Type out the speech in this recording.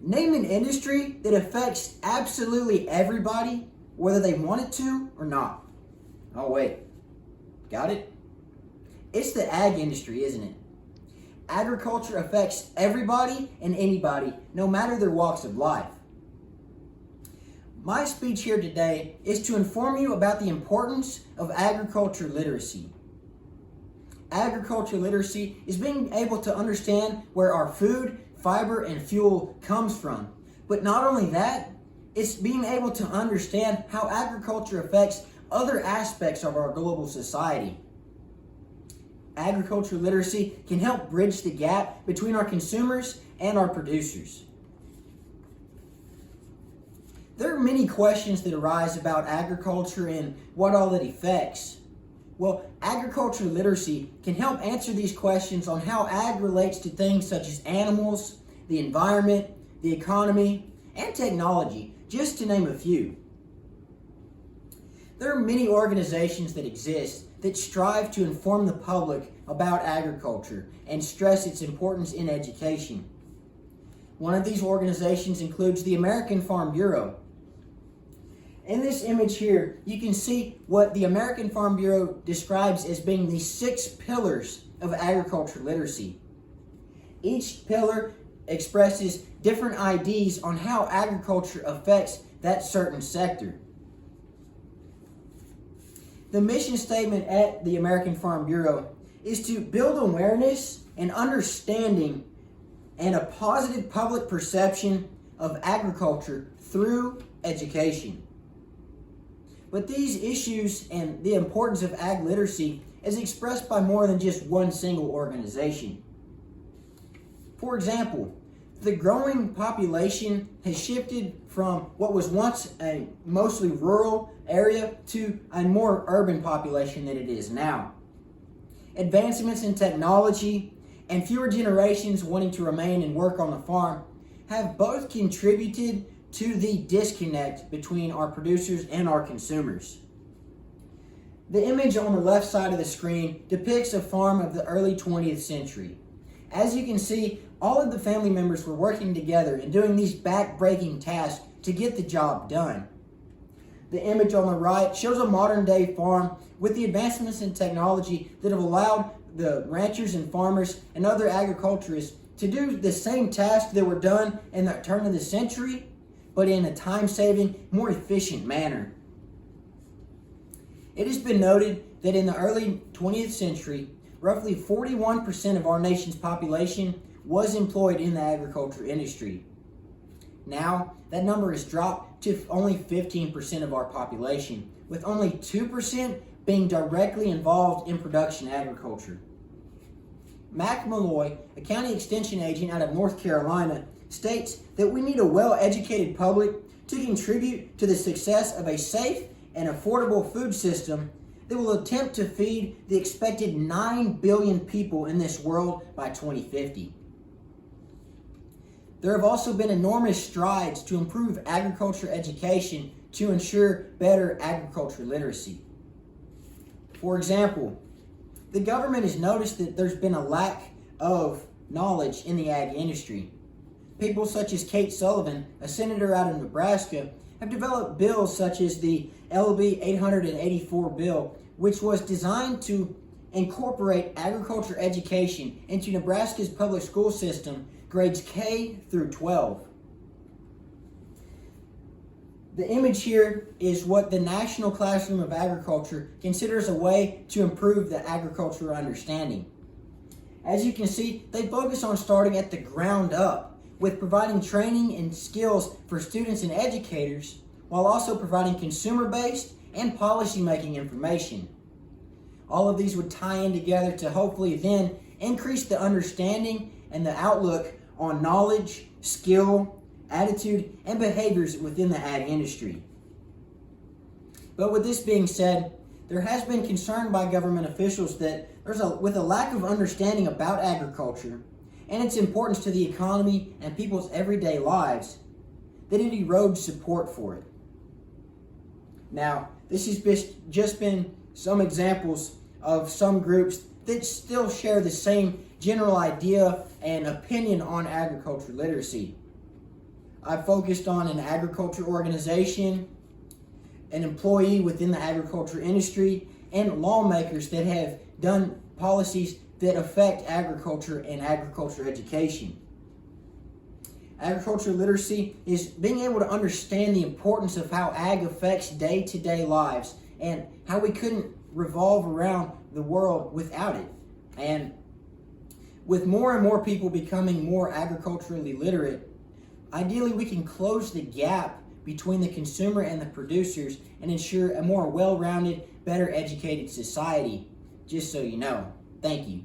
Name an industry that affects absolutely everybody, whether they want it to or not. Oh wait, got it? It's the ag industry, isn't it? Agriculture affects everybody and anybody, no matter their walks of life. My speech here today is to inform you about the importance of agriculture literacy. Agriculture literacy is being able to understand where our food, fiber, and fuel comes from. But not only that, it's being able to understand how agriculture affects other aspects of our global society. Agriculture literacy can help bridge the gap between our consumers and our producers. There are many questions that arise about agriculture and what all it affects. Well, agriculture literacy can help answer these questions on how ag relates to things such as animals, the environment, the economy, and technology, just to name a few. There are many organizations that exist that strive to inform the public about agriculture and stress its importance in education. One of these organizations includes the American Farm Bureau. In this image here, you can see what the American Farm Bureau describes as being the 6 pillars of agriculture literacy. Each pillar expresses different ideas on how agriculture affects that certain sector. The mission statement at the American Farm Bureau is to build awareness and understanding and a positive public perception of agriculture through education. But these issues and the importance of ag literacy is expressed by more than just one single organization. For example, the growing population has shifted from what was once a mostly rural area to a more urban population than it is now. Advancements in technology and fewer generations wanting to remain and work on the farm have both contributed to the disconnect between our producers and our consumers. The image on the left side of the screen depicts a farm of the early 20th century. As you can see, all of the family members were working together and doing these back-breaking tasks to get the job done. The image on the right shows a modern-day farm with the advancements in technology that have allowed the ranchers and farmers and other agriculturists to do the same tasks that were done in the turn of the century, but in a time-saving, more efficient manner. It has been noted that in the early 20th century, roughly 41% of our nation's population was employed in the agriculture industry. Now, that number has dropped to only 15% of our population, with only 2% being directly involved in production agriculture. Mac Malloy, a county extension agent out of North Carolina, states that we need a well-educated public to contribute to the success of a safe and affordable food system that will attempt to feed the expected 9 billion people in this world by 2050. There have also been enormous strides to improve agriculture education to ensure better agriculture literacy. For example, the government has noticed that there's been a lack of knowledge in the ag industry. People such as Kate Sullivan, a senator out of Nebraska, have developed bills such as the LB 884 bill, which was designed to incorporate agriculture education into Nebraska's public school system, grades K through 12. The image here is what the National Classroom of Agriculture considers a way to improve the agricultural understanding. As you can see, they focus on starting at the ground up, with providing training and skills for students and educators, while also providing consumer-based and policy-making information. All of these would tie in together to hopefully then increase the understanding and the outlook on knowledge, skill, attitude, and behaviors within the ag industry. But with this being said, there has been concern by government officials that with a lack of understanding about agriculture and its importance to the economy and people's everyday lives, that it erodes support for it. Now, this has just been some examples of some groups that still share the same general idea and opinion on agriculture literacy. I focused on an agriculture organization, an employee within the agriculture industry, and lawmakers that have done policies that affect agriculture and agriculture education. Agriculture literacy is being able to understand the importance of how ag affects day-to-day lives and how we couldn't revolve around the world without it. And with more and more people becoming more agriculturally literate, ideally we can close the gap between the consumer and the producers and ensure a more well-rounded, better educated society, just so you know. Thank you.